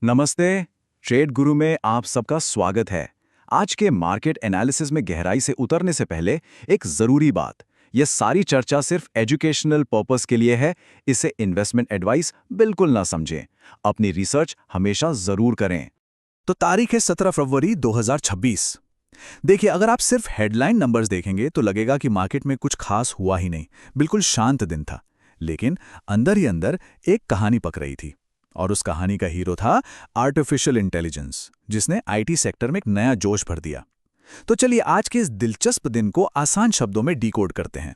नमस्ते। ट्रेड गुरु में आप सबका स्वागत है। आज के मार्केट एनालिसिस में गहराई से उतरने से पहले एक जरूरी बात, यह सारी चर्चा सिर्फ एजुकेशनल पर्पस के लिए है। इसे इन्वेस्टमेंट एडवाइस बिल्कुल ना समझें। अपनी रिसर्च हमेशा जरूर करें। तो तारीख है 17 फरवरी 2026। देखिए, अगर आप सिर्फ हेडलाइन नंबर्स देखेंगे तो लगेगा कि मार्केट में कुछ खास हुआ ही नहीं, बिल्कुल शांत दिन था। लेकिन अंदर ही अंदर एक कहानी पक रही थी, और उस कहानी का हीरो था आर्टिफिशियल इंटेलिजेंस, जिसने आईटी सेक्टर में एक नया जोश भर दिया। तो चलिए आज के इस दिलचस्प दिन को आसान शब्दों में डिकोड करते हैं।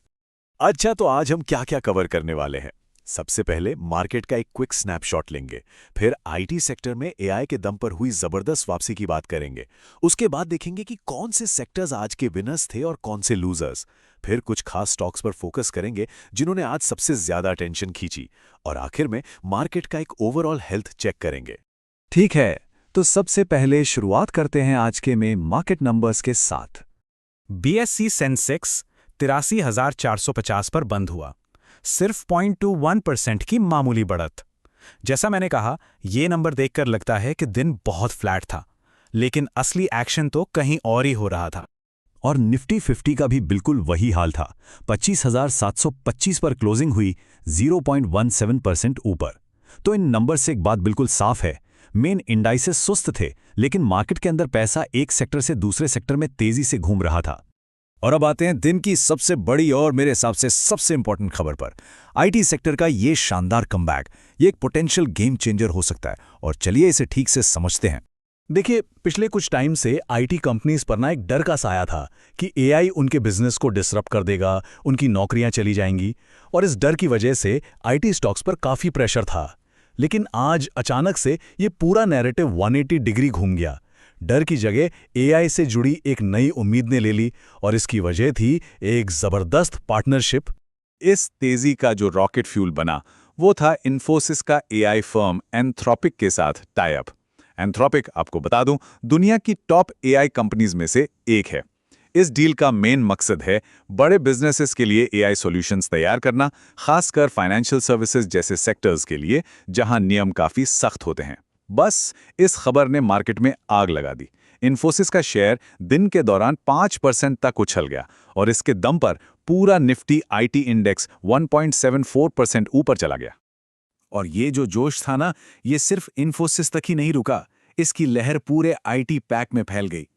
अच्छा, तो आज हम क्या क्या कवर करने वाले हैं? सबसे पहले मार्केट का एक क्विक स्नैपशॉट लेंगे। फिर आईटी सेक्टर में एआई के दम पर हुई जबरदस्त वापसी की बात करेंगे। उसके बाद देखेंगे कि कौन से सेक्टर्स आज के विनर्स थे और कौन से लूजर्स। फिर कुछ खास स्टॉक्स पर फोकस करेंगे जिन्होंने आज सबसे ज्यादा अटेंशन खींची। और आखिर में मार्केट का एक ओवरऑल हेल्थ चेक करेंगे। ठीक है, तो सबसे पहले शुरुआत करते हैं आज के में मार्केट नंबर्स के साथ। बीएसई सेंसेक्स 83,450 पर बंद हुआ, सिर्फ 0.21% की मामूली बढ़त। जैसा मैंने कहा, ये नंबर देखकर लगता है कि दिन बहुत फ्लैट था, लेकिन असली एक्शन तो कहीं और ही हो रहा था। और निफ्टी 50 का भी बिल्कुल वही हाल था। 25,725 पर क्लोजिंग हुई, 0.17% ऊपर। तो इन नंबर से एक बात बिल्कुल साफ है, मेन इंडाइसेस सुस्त थे, लेकिन मार्केट के अंदर पैसा एक सेक्टर से दूसरे सेक्टर में तेजी से घूम रहा था। और अब आते हैं दिन की सबसे बड़ी और मेरे हिसाब से सबसे इंपॉर्टेंट खबर पर। आईटी सेक्टर का ये शानदार कमबैक, ये एक पोटेंशियल गेम चेंजर हो सकता है। और चलिए इसे ठीक से समझते हैं। देखिए, पिछले कुछ टाइम से आईटी कंपनीज पर ना एक डर का साया था कि एआई उनके बिजनेस को डिसरप्ट कर देगा, उनकी नौकरियां चली जाएंगी। और इस डर की वजह से आईटी स्टॉक्स पर काफी प्रेशर था। लेकिन आज अचानक से ये पूरा नैरेटिव 180 डिग्री घूम गया। डर की जगह एआई से जुड़ी एक नई उम्मीद ने ले ली, और इसकी वजह थी एक जबरदस्त पार्टनरशिप। इस तेजी का जो रॉकेट फ्यूल बना वो था इन्फोसिस का एआई फर्म एंथ्रोपिक के साथ टाई अप। एंथ्रोपिक, आपको बता दूं, दुनिया की टॉप एआई कंपनीज में से एक है। इस डील का मेन मकसद है बड़े बिजनेसेस के लिए एआई सॉल्यूशंस तैयार करना, खासकर फाइनेंशियल सर्विसेज जैसे सेक्टर्स के लिए जहां नियम काफी सख्त होते हैं। बस इस खबर ने मार्केट में आग लगा दी। इन्फोसिस का शेयर दिन के दौरान 5% तक उछल गया, और इसके दम पर पूरा निफ्टी आईटी इंडेक्स 1.74% ऊपर चला गया। और ये जो जोश था ना, ये सिर्फ इन्फोसिस तक ही नहीं रुका, इसकी लहर पूरे आईटी पैक में फैल गई।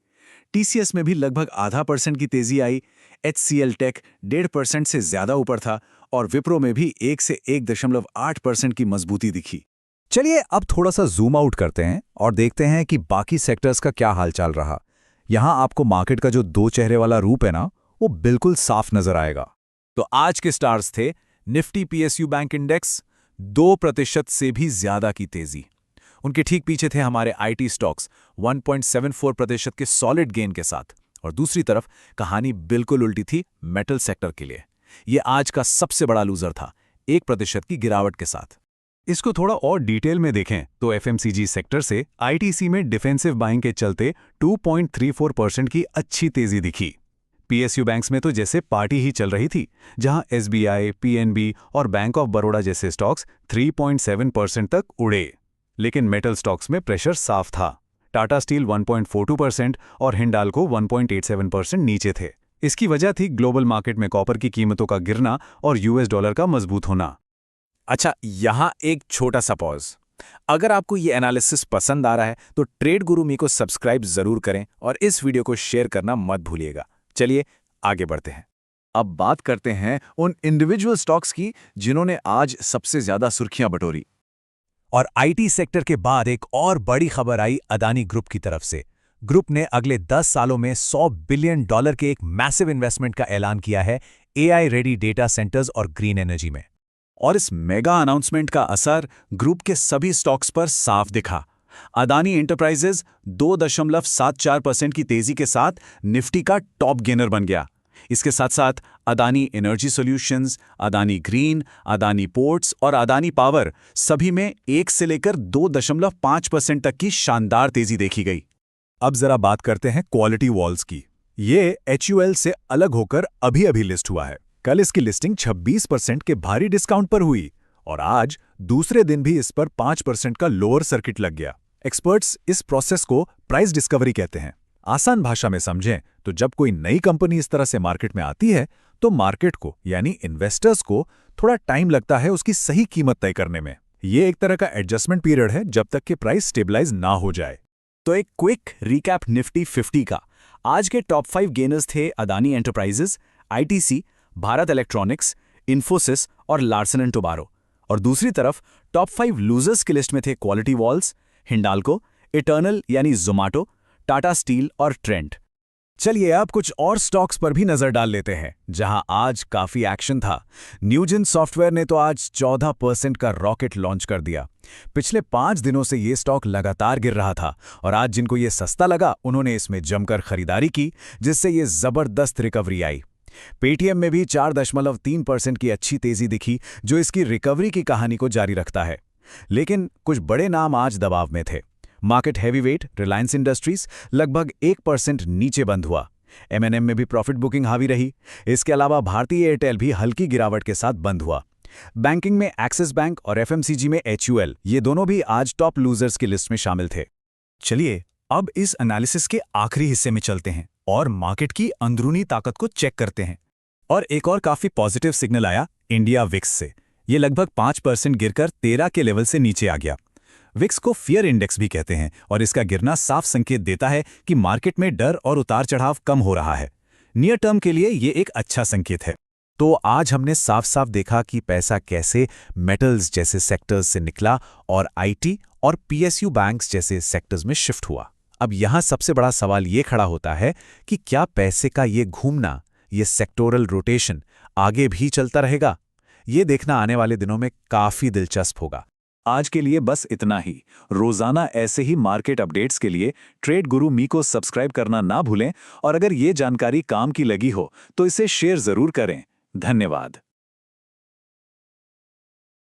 टीसीएस में भी लगभग 0.5% की तेजी आई, एचसीएल टेक 1.5% से ज्यादा ऊपर था, और विप्रो में भी 1 से 1.8% की मजबूती दिखी। चलिए अब थोड़ा सा जूम आउट करते हैं और देखते हैं कि बाकी सेक्टर्स का क्या हाल चाल रहा। यहां आपको मार्केट का जो दो चेहरे वाला रूप है ना, वो बिल्कुल साफ नजर आएगा। तो आज के स्टार्स थे निफ्टी पीएसयू बैंक इंडेक्स, 2% से भी ज्यादा की तेजी। उनके ठीक पीछे थे हमारे आईटी स्टॉक्स 1.74% के सॉलिड गेन के साथ। और दूसरी तरफ कहानी बिल्कुल उल्टी थी मेटल सेक्टर के लिए। यह आज का सबसे बड़ा लूजर था, 1% की गिरावट के साथ। इसको थोड़ा और डिटेल में देखें तो एफएमसीजी सेक्टर से आईटीसी में डिफेंसिव बाइंग के चलते 2.34% की अच्छी तेजी दिखी। पीएसयू बैंक्स में तो जैसे पार्टी ही चल रही थी, जहां एसबीआई, पीएनबी और बैंक ऑफ बड़ौदा जैसे स्टॉक्स 3.7% तक उड़े। लेकिन मेटल स्टॉक्स में प्रेशर साफ था। टाटा स्टील 1.42% और हिंडाल्को 1.87% नीचे थे। इसकी वजह थी ग्लोबल मार्केट में कॉपर की कीमतों का गिरना और यूएस डॉलर का मजबूत होना। अच्छा, यहां एक छोटा सा पॉज। अगर आपको ये एनालिसिस पसंद आ रहा है तो ट्रेड गुरु मी को सब्सक्राइब जरूर करें और इस वीडियो को शेयर करना मत भूलिएगा। चलिए आगे बढ़ते हैं। अब बात करते हैं उन इंडिविजुअल स्टॉक्स की जिन्होंने आज सबसे ज्यादा सुर्खियां बटोरी। और आईटी सेक्टर के बाद एक और बड़ी खबर आई अदानी ग्रुप की तरफ से। ग्रुप ने अगले 10 सालों में $100 बिलियन के एक मैसिव इन्वेस्टमेंट का ऐलान किया है एआई रेडी डेटा सेंटर्स और ग्रीन एनर्जी में। और इस मेगा अनाउंसमेंट का असर ग्रुप के सभी स्टॉक्स पर साफ दिखा। अदानी एंटरप्राइजेज 2.74% की तेजी के साथ निफ्टी का टॉप गेनर बन गया। इसके साथ साथ Adani energy solutions, Adani green, Adani ports और अदानी पावर सभी में 1 से लेकर 2.5% तक की शानदार तेजी देखी गई। अब जरा बात करते हैं क्वालिटी वॉल्स की। ये एचयूएल से अलग होकर अभी अभी लिस्ट हुआ है। कल इसकी लिस्टिंग 26% के भारी डिस्काउंट पर हुई और आज दूसरे दिन भी इस पर 5% का लोअर सर्किट लग गया। एक्सपर्ट्स इस प्रोसेस को प्राइस डिस्कवरी कहते हैं। आसान भाषा में समझें तो जब कोई नई कंपनी इस तरह से मार्केट में आती है तो मार्केट को यानी इन्वेस्टर्स को थोड़ा टाइम लगता है उसकी सही कीमत तय करने में। ये एक तरह का एडजस्टमेंट पीरियड है जब तक कि प्राइस स्टेबलाइज ना हो जाए। तो एक क्विक रिकैप निफ्टी 50 का। आज के टॉप 5 गेनर्स थे Adani enterprises, ITC, Bharat electronics, Infosys और लार्सन एंड टोबारो। और दूसरी तरफ टॉप 5 लूजर्स की लिस्ट में थे क्वालिटी वॉल्स, हिंडाल्को, इटर्नल यानी जोमाटो, टाटा स्टील और ट्रेंट। चलिए अब कुछ और स्टॉक्स पर भी नजर डाल लेते हैं जहां आज काफी एक्शन था। न्यूजेन सॉफ्टवेयर ने तो आज 14% का रॉकेट लॉन्च कर दिया। पिछले 5 दिनों से ये स्टॉक लगातार गिर रहा था और आज जिनको ये सस्ता लगा उन्होंने इसमें जमकर खरीदारी की, जिससे ये जबरदस्त रिकवरी आई। पेटीएम में भी 4.3% की अच्छी तेजी दिखी, जो इसकी रिकवरी की कहानी को जारी रखता है। लेकिन कुछ बड़े नाम आज दबाव में थे। मार्केट हैवीवेट रिलायंस इंडस्ट्रीज लगभग 1% नीचे बंद हुआ। एमएनएम में भी प्रॉफिट बुकिंग हावी रही। इसके अलावा भारतीय एयरटेल भी हल्की गिरावट के साथ बंद हुआ। बैंकिंग में एक्सिस बैंक और एफएमसीजी में एचयूएल, ये दोनों भी आज टॉप लूजर्स की लिस्ट में शामिल थे। चलिए अब इस एनालिसिस के आखिरी हिस्से में चलते हैं और मार्केट की अंदरूनी ताकत को चेक करते हैं। और एक और काफी पॉजिटिव सिग्नल आया इंडिया विक्स से। ये लगभग 5% गिरकर 13 के लेवल से नीचे आ गया। विक्स को फियर इंडेक्स भी कहते हैं और इसका गिरना साफ संकेत देता है कि मार्केट में डर और उतार चढ़ाव कम हो रहा है। नियर टर्म के लिए ये एक अच्छा संकेत है। तो आज हमने साफ साफ देखा कि पैसा कैसे मेटल्स जैसे सेक्टर्स से निकला और आईटी और पीएसयू बैंक्स जैसे सेक्टर्स में शिफ्ट हुआ। अब यहाँ सबसे बड़ा सवाल ये खड़ा होता है कि क्या पैसे का ये घूमना, ये सेक्टोरल रोटेशन आगे भी चलता रहेगा? ये देखना आने वाले दिनों में काफी दिलचस्प होगा। आज के लिए बस इतना ही। रोजाना ऐसे ही मार्केट अपडेट्स के लिए ट्रेड गुरु मी को सब्सक्राइब करना ना भूलें और अगर ये जानकारी काम की लगी हो तो इसे शेयर जरूर करें। धन्यवाद।